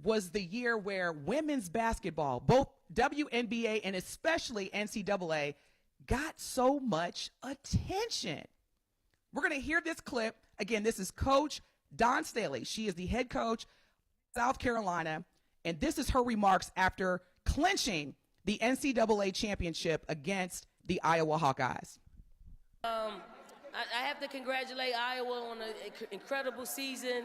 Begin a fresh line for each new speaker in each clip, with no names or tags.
was the year where women's basketball, both WNBA and especially NCAA, got so much attention. We're going to hear this clip. Again, this is Coach Dawn Staley. She is the head coach of South Carolina, and this is her remarks after clinching the NCAA championship against the Iowa Hawkeyes.
I have to congratulate Iowa on an incredible season.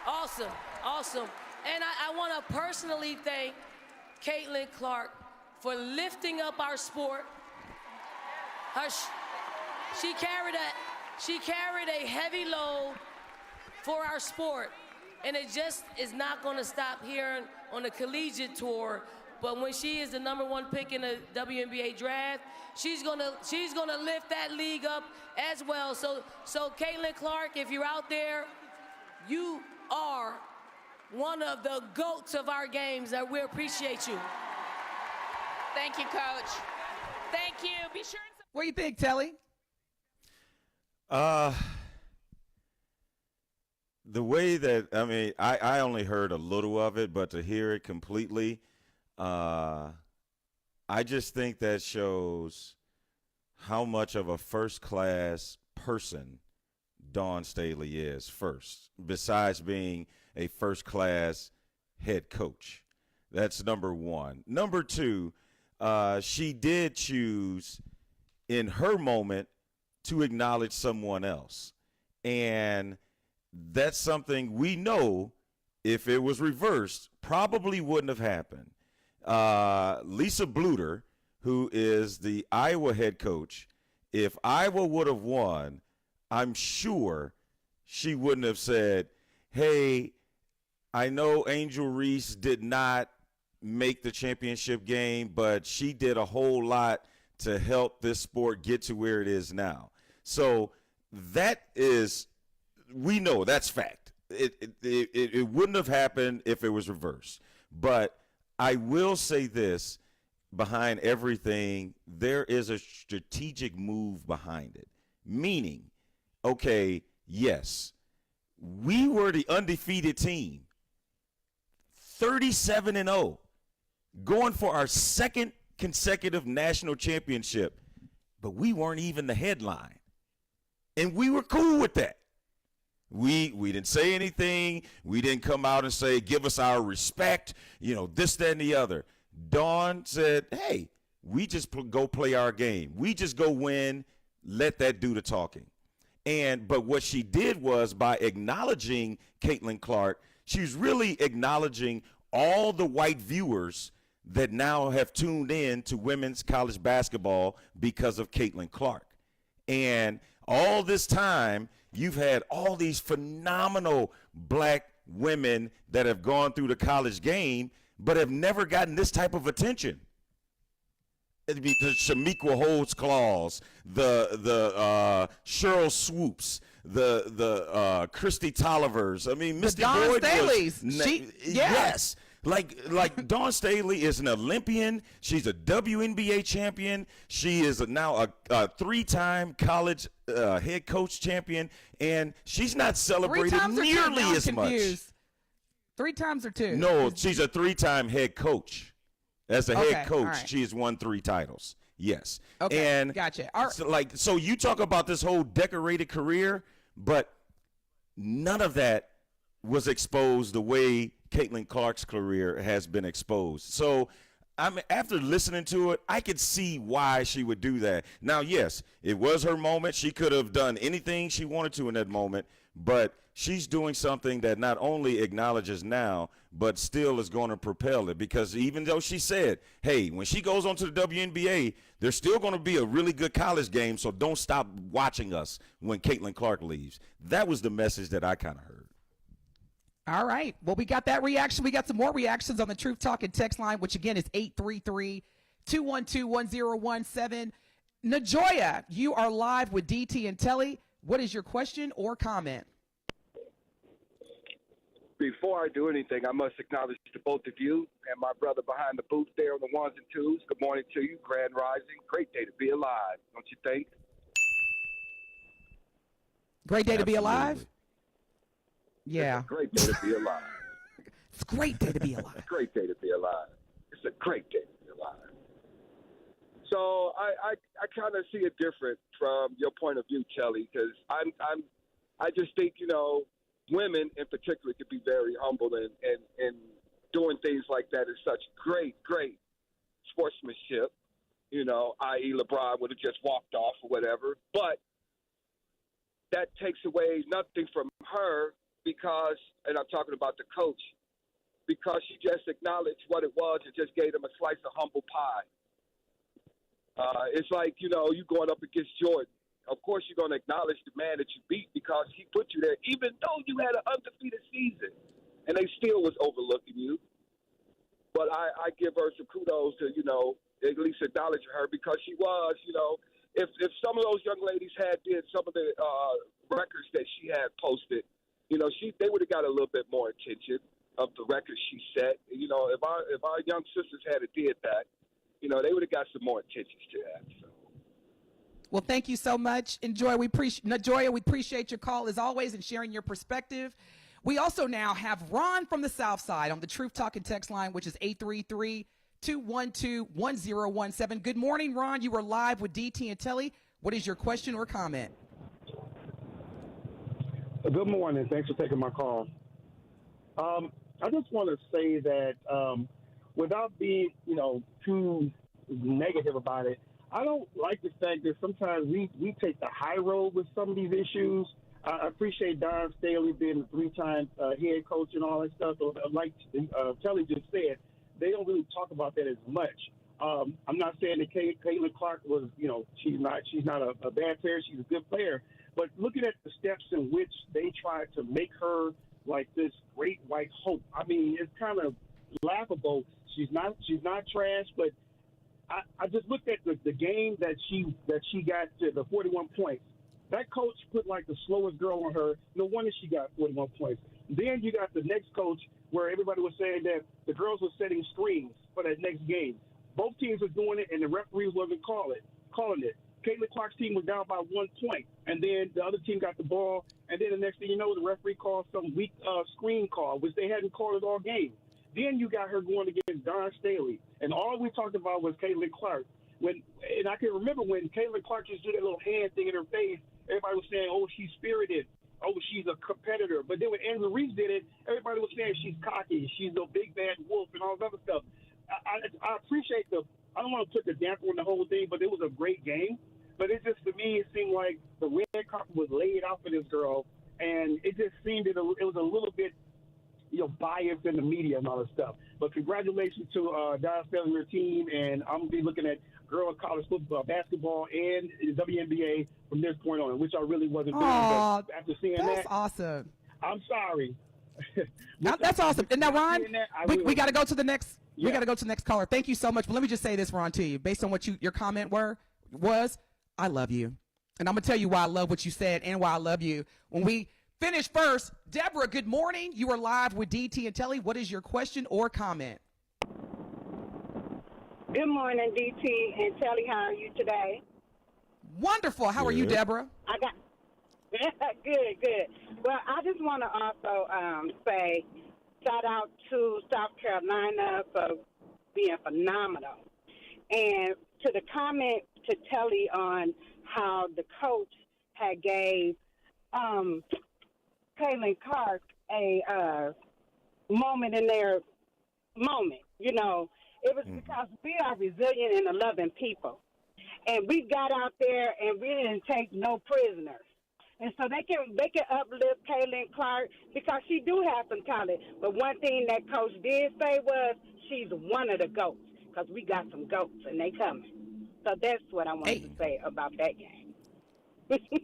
Awesome, awesome. And I want to personally thank Caitlyn Clark for lifting up our sport. She carried a heavy load for our sport, and it just is not going to stop here on the collegiate tour. But when she is the #1 pick in the WNBA draft, she's gonna lift that league up as well. So Caitlyn Clark, if you're out there, you are one of the GOATs of our games. We appreciate you.
Thank you, Coach. Thank you. Be sure.
What do you think, Telly?
The way that, I mean, I only heard a little of it, but to hear it completely, I just think that shows how much of a first-class person Dawn Staley is first, besides being a first-class head coach. That's number one. Number two, she did choose in her moment to acknowledge someone else. And that's something we know if it was reversed probably wouldn't have happened. Lisa Bluter, who is the Iowa head coach, if Iowa would have won, I'm sure she wouldn't have said, hey, I know Angel Reese did not make the championship game, but she did a whole lot to help this sport get to where it is now. So that is, we know that's fact. It wouldn't have happened if it was reversed. But I will say this, behind everything, there is a strategic move behind it. Meaning, okay, yes, we were the undefeated team, 37-0, going for our second consecutive national championship, but we weren't even the headline. And we were cool with that. We didn't say anything. We didn't come out and say, give us our respect, this, that, and the other. Dawn said, hey, we just go play our game. We just go win, let that do the talking. But what she did was, by acknowledging Caitlyn Clark, she's really acknowledging all the white viewers that now have tuned in to women's college basketball because of Caitlyn Clark. And all this time, you've had all these phenomenal black women that have gone through the college game but have never gotten this type of attention. It'd be the Shamiqua Holds-Claws, the Cheryl Swoops, the Christy Tollivers. I mean, Misty Boyd
Staley's.
Yes. Like Dawn Staley is an Olympian. She's a WNBA champion. She is now a three-time college head coach champion, and she's not celebrated nearly as much.
3 times or 2?
No, she's a 3-time head coach. As a head coach,
right.
She has won 3 titles. Yes.
Okay,
and
gotcha.
So you talk about this whole decorated career, but none of that was exposed the way Caitlyn Clark's career has been exposed. So after listening to it, I could see why she would do that. Now, yes, it was her moment. She could have done anything she wanted to in that moment, but she's doing something that not only acknowledges now, but still is going to propel it, because even though she said, hey, when she goes on to the WNBA, there's still going to be a really good college game, so don't stop watching us when Caitlyn Clark leaves. That was the message that I kind of heard.
All right. Well, we got that reaction. We got some more reactions on the Truth Talking text line, which again is 833-212-1017. Najoya, you are live with DT&Telly. What is your question or comment?
Before I do anything, I must acknowledge to both of you and my brother behind the booth there on the ones and twos. Good morning to you. Grand Rising. Great day to be alive, don't you think?
Great day
Absolutely.
to be alive? Yeah.
It's a great day to be alive.
great day to be alive.
It's a great day to be alive. It's a great day to be alive. So I kind of see it different from your point of view, Kelly, because I just think, you know, women in particular could be very humble and doing things like that is such great sportsmanship, you know, i.e. LeBron would have just walked off or whatever. But that takes away nothing from her because, and I'm talking about the coach, because she just acknowledged what it was and just gave him a slice of humble pie. It's like, you know, you going up against Jordan. Of course you're going to acknowledge the man that you beat because he put you there, even though you had an undefeated season. And they still was overlooking you. But I give her some kudos to, you know, at least acknowledging her because she was, you know, if some of those young ladies had did some of the records that she had posted, you know, they would have got a little bit more attention of the records she set. You know, if our young sisters had did that, you know, they would have got some more attention to that. So.
Well, thank you so much. Joya, we appreciate your call as always and sharing your perspective. We also now have Ron from the South Side on the Truth Talking text line, which is 833-212-1017. Good morning, Ron. You are live with DT&Telly. What is your question or comment?
Good morning. Thanks for taking my call. I just want to say that without being, you know, too negative about it, I don't like the fact that sometimes we take the high road with some of these issues. I appreciate Don Staley being a 3-time head coach and all that stuff. So, like Telly just said, they don't really talk about that as much. I'm not saying that Caitlyn Clark was, you know, she's not a bad player. She's a good player. But looking at the steps in which they tried to make her like this great white hope, I mean, it's kind of laughable. She's not trash, but I just looked at the game that she got to the 41 points. That coach put like the slowest girl on her. No wonder she got 41 points. Then you got the next coach where everybody was saying that the girls were setting screens for that next game. Both teams were doing it, and the referees wasn't calling it. Caitlyn Clark's team was down by 1 point, and then the other team got the ball, and then the next thing you know, the referee called some weak screen call, which they hadn't called it all game. Then you got her going against Don Staley, and all we talked about was Caitlyn Clark. And I can remember when Caitlyn Clark just did that little hand thing in her face, everybody was saying, oh, she's spirited. Oh, she's a competitor. But then when Angela Reese did it, everybody was saying she's cocky. She's a big bad wolf and all that other stuff. I appreciate I don't want to put the damper on the whole thing, but it was a great game. But it just, to me, it seemed like the red carpet was laid out for this girl. And it just seemed it was a little bit, you know, biased in the media and all that stuff. But congratulations to Don Staley and your team. And I'm going to be looking at girls college football, basketball, and WNBA from this point on, which I really wasn't doing. But after seeing
that's awesome.
I'm sorry.
That's awesome. And now, Ron, we got to go to the next. Yeah. We got to go to the next caller. Thank you so much. But let me just say this, Ron, to you, based on what your comment was, I love you, and I'm gonna tell you why I love what you said and why I love you. When we finish first, Deborah, good morning. You are live with DT&Telly. What is your question or comment?
Good morning, DT&Telly. How are you today?
Wonderful. How are you, Deborah?
Good. Well, I just want to also say shout out to South Carolina for being phenomenal. And to the comment to Telly on how the coach had gave Caitlyn Clark a moment in their moment, you know, it was because we are resilient and loving people. And we got out there and we didn't take no prisoners. And so they can uplift Caitlyn Clark because she do have some talent. But one thing that coach did say was she's one of the GOATs because we got some GOATs and they coming. So that's what I wanted to say about that game.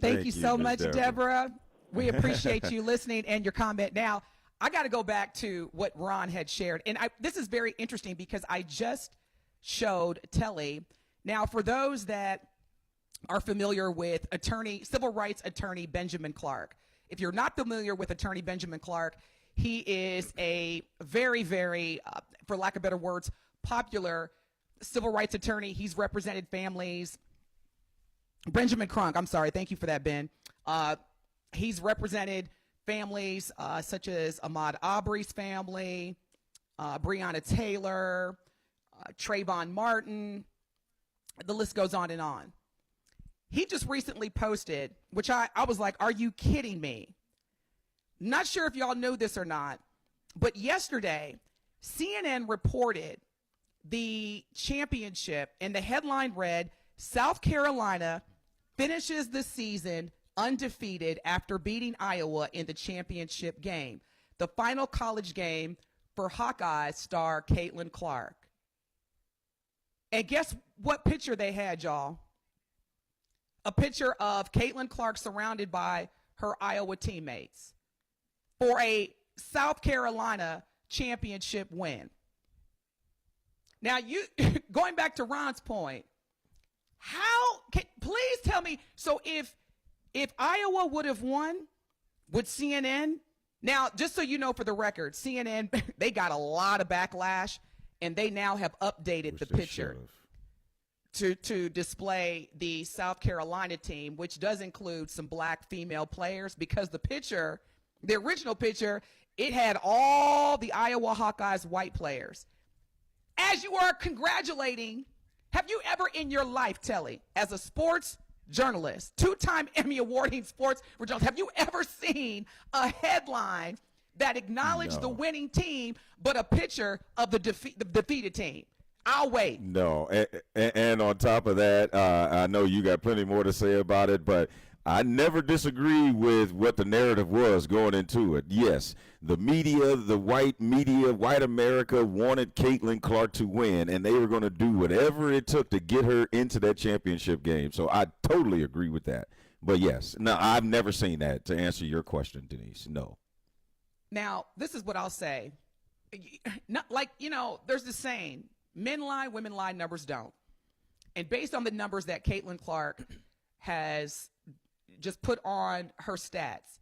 Thank you so much, Deborah. We appreciate you listening and your comment. Now, I got to go back to what Ron had shared. And this is very interesting because I just showed Telly. Now, for those that are familiar with civil rights attorney Benjamin Clark, if you're not familiar with attorney Benjamin Clark, he is a very, very, for lack of better words, popular civil rights attorney. He's represented families. Benjamin Crunk, I'm sorry. Thank you for that, Ben. He's represented families such as Ahmaud Arbery's family, Breonna Taylor, Trayvon Martin. The list goes on and on. He just recently posted, which I was like, are you kidding me? Not sure if y'all know this or not, but yesterday, CNN reported the championship, and the headline read, South Carolina finishes the season undefeated after beating Iowa in the championship game, the final college game for Hawkeye star Caitlyn Clark. And guess what picture they had, y'all? A picture of Caitlyn Clark surrounded by her Iowa teammates for a South Carolina championship win. Now, going back to Ron's point, please tell me, so if Iowa would have won, would CNN, now, just so you know for the record, CNN, they got a lot of backlash, and they now have updated the picture to display the South Carolina team, which does include some black female players, because the picture, the original picture, it had all the Iowa Hawkeyes white players. As you are congratulating, have you ever in your life, Telly, as a sports journalist, two-time Emmy awarding sports journalist, have you ever seen a headline that acknowledged the winning team, but a picture of the defeated team? I'll wait.
No, and on top of that, I know you got plenty more to say about it, but I never disagree with what the narrative was going into it. Yes, the media, the white media, white America wanted Caitlyn Clark to win, and they were going to do whatever it took to get her into that championship game. So I totally agree with that. But yes, no, I've never seen that, to answer your question, Denise. No.
Now, this is what I'll say. Not like, there's this saying, men lie, women lie, numbers don't. And based on the numbers that Caitlyn Clark has just put on her stats,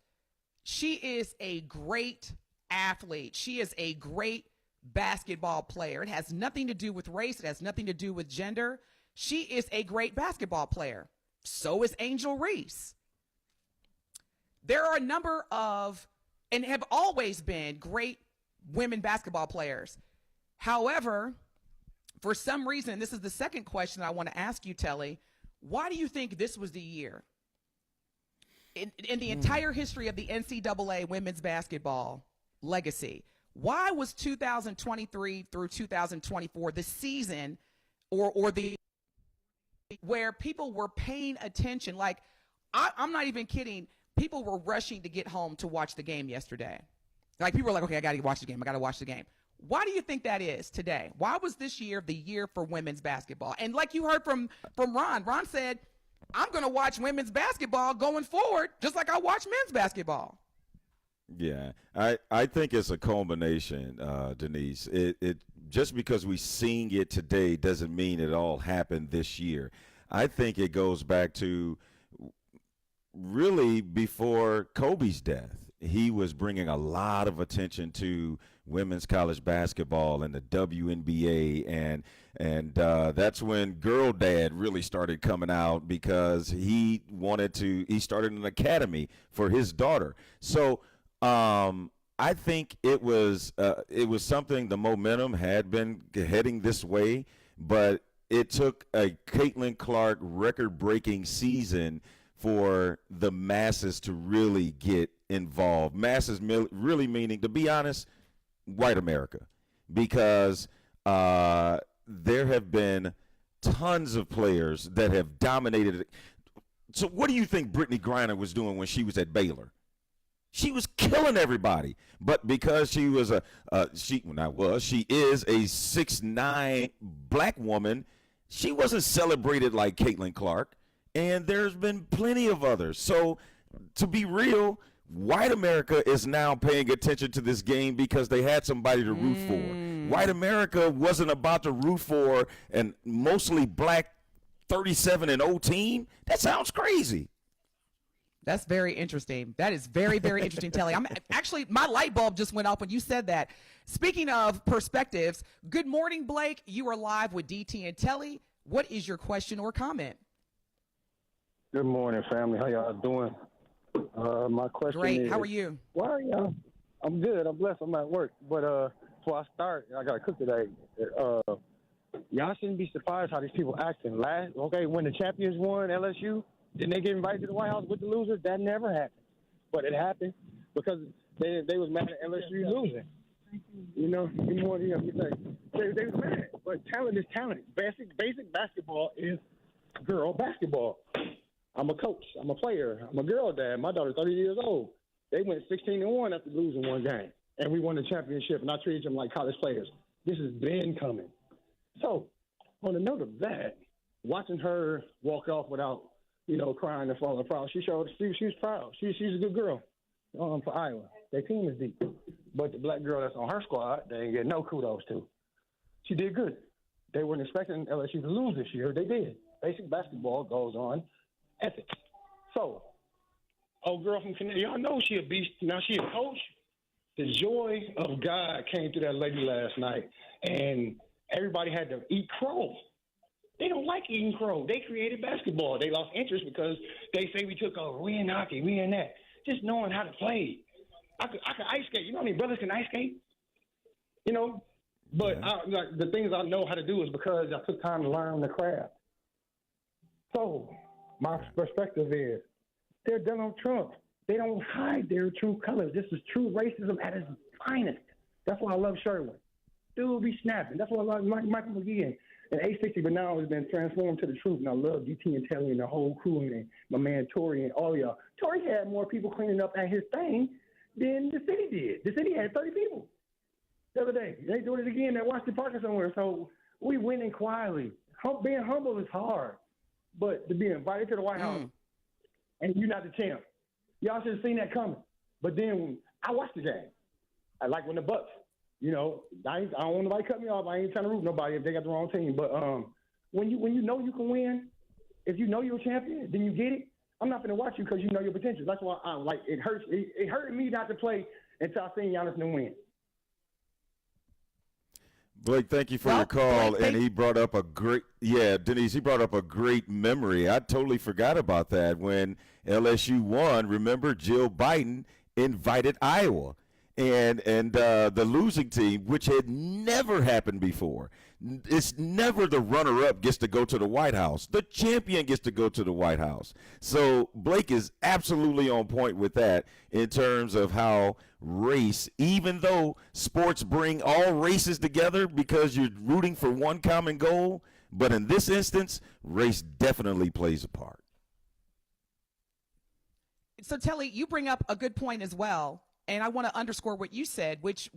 she is a great athlete. She is a great basketball player. It has nothing to do with race. It has nothing to do with gender. She is a great basketball player. So is Angel Reese. There are a number of, and have always been, great women basketball players. However, for some reason, this is the second question I want to ask you, Telly, why do you think this was the year in the entire history of the NCAA women's basketball legacy? Why was 2023 through 2024 the season or the where people were paying attention? Like, I'm not even kidding. People were rushing to get home to watch the game yesterday. Like, people were like, okay, I got to watch the game. I got to watch the game. Why do you think that is today? Why was this year the year for women's basketball? And like you heard from Ron said, I'm going to watch women's basketball going forward, just like I watch men's basketball.
Yeah, I think it's a culmination, Denise. It just because we're seeing it today doesn't mean it all happened this year. I think it goes back to really before Kobe's death. He was bringing a lot of attention to women's college basketball and the WNBA, and that's when Girl Dad really started coming out, because he started an academy for his daughter. So I think it was something, the momentum had been heading this way, but it took a Caitlyn Clark record-breaking season for the masses to really get involved. Masses really meaning, to be honest, white America, because there have been tons of players that have dominated. So what do you think Brittany Griner was doing when she was at Baylor? She was killing everybody, but because she was she is a 6'9" black woman, she wasn't celebrated like Caitlyn Clark, and there's been plenty of others. So to be real, white America is now paying attention to this game because they had somebody to root for. White America wasn't about to root for and mostly black 37-0 team. That sounds crazy.
That's very interesting. That is very, very interesting, Telly. My light bulb just went off when you said that. Speaking of perspectives, good morning, Blake. You are live with DT&Telly. What is your question or comment?
Good morning, family. How y'all doing? My question
Great.
is,
How are you?
Why are y'all? I'm good. I'm blessed. I'm at work. But before I start, I got to cook today. Y'all shouldn't be surprised how these people acting. When the champions won LSU, didn't they get invited to the White House with the losers? That never happened. But it happened because they was mad at LSU losing. You know, they was mad. But talent is talent. Basic basketball is girl basketball. I'm a coach. I'm a player. I'm a girl dad. My daughter's 30 years old. They went 16-1 after losing one game. And we won the championship, and I treated them like college players. This has been coming. So, on the note of that, watching her walk off without, crying and falling proud, she was proud. She's a good girl for Iowa. Their team is deep. But the black girl that's on her squad, they ain't get no kudos to. She did good. They weren't expecting LSU to lose this year. They did. Basic basketball goes on ethics. So, old girl from Connecticut, y'all know she a beast. Now she a coach. The joy of God came through that lady last night, and everybody had to eat crow. They don't like eating crow. They created basketball. They lost interest because they say we took over. We in hockey. We in that. Just knowing how to play. I could ice skate. You know how many brothers can ice skate? But the things I know how to do is because I took time to learn the craft. So my perspective is they're Donald Trump. They don't hide their true colors. This is true racism at its finest. That's why I love Sherwin. Dude be snapping. That's why I love Michael McGee and A60, but now it's been transformed to the truth. And I love DT&Telly and the whole crew and my man Tory and all y'all. Tory had more people cleaning up at his thing than the city did. The city had 30 people the other day. They doing it again at Washington Park or somewhere. So we winning quietly. Being humble is hard, but to be invited to the White House and you're not the champ. Y'all should have seen that coming. But then I watched the game. I like when the Bucks, I don't want nobody cut me off. I ain't trying to root nobody if they got the wrong team. But when you know you can win, if you know you're a champion, then you get it. I'm not going to watch you because you know your potential. That's why it hurts. It hurt me not to play until I seen Giannis win.
Blake, thank you for your call. And he brought up Denise, he brought up a great memory. I totally forgot about that. When LSU won, remember Jill Biden invited Iowa and the losing team, which had never happened before. It's never the runner-up gets to go to the White House. The champion gets to go to the White House. So Blake is absolutely on point with that in terms of how race, even though sports bring all races together because you're rooting for one common goal, but in this instance, race definitely plays a part.
So, Telly, you bring up a good point as well, and I want to underscore what you said, what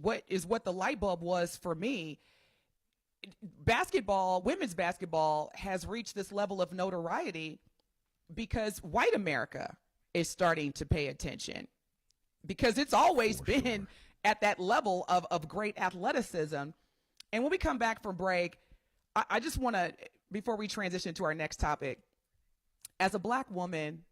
the light bulb was for me. Women's basketball has reached this level of notoriety because white America is starting to pay attention, because it's always been at that level of great athleticism. And when we come back from break, I just want to, before we transition to our next topic, as a black woman,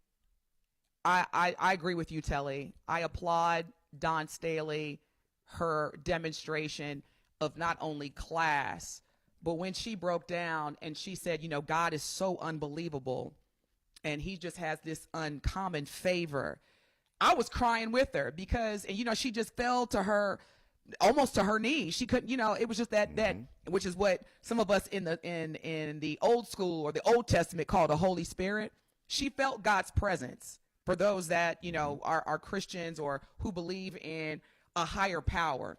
I agree with you, Telly. I applaud Dawn Staley, her demonstration of not only class, but when she broke down and she said, God is so unbelievable and he just has this uncommon favor. I was crying with her because, she just fell to her, almost to her knees. She couldn't, it was just that, which is what some of us in the old school or the Old Testament call the Holy Spirit. She felt God's presence. For those that, are Christians or who believe in a higher power.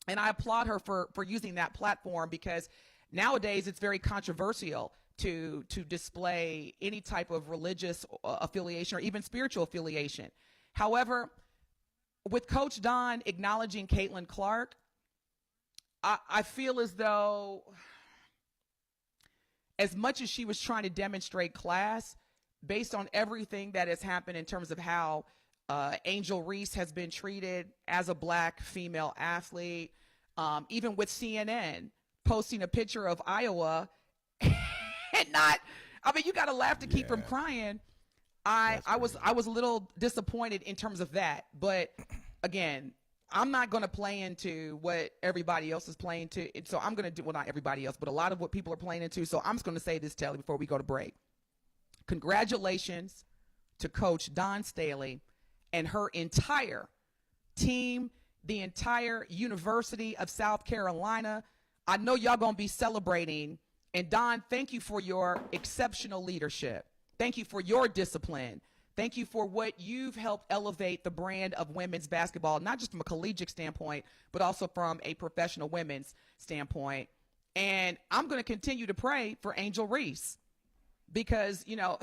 And I applaud her for using that platform, because nowadays it's very controversial to display any type of religious affiliation or even spiritual affiliation. However, with Coach Dawn acknowledging Caitlyn Clark, I feel as though as much as she was trying to demonstrate class, based on everything that has happened in terms of how Angel Reese has been treated as a black female athlete, even with CNN posting a picture of Iowa and you got to laugh to keep from crying. I was a little disappointed in terms of that. But again, I'm not going to play into what everybody else is playing to. So I'm going to do, well, not everybody else, but a lot of what people are playing into. So I'm just going to say this, Telly, before we go to break. Congratulations to Coach Dawn Staley and her entire team. the entire University of South Carolina. I know y'all going to be celebrating. And Don, thank you for your exceptional leadership. Thank you for your discipline. Thank you for what you've helped elevate the brand of women's basketball, not just from a collegiate standpoint, but also from a professional women's standpoint. And I'm going to continue to pray for Angel Reese because, you know,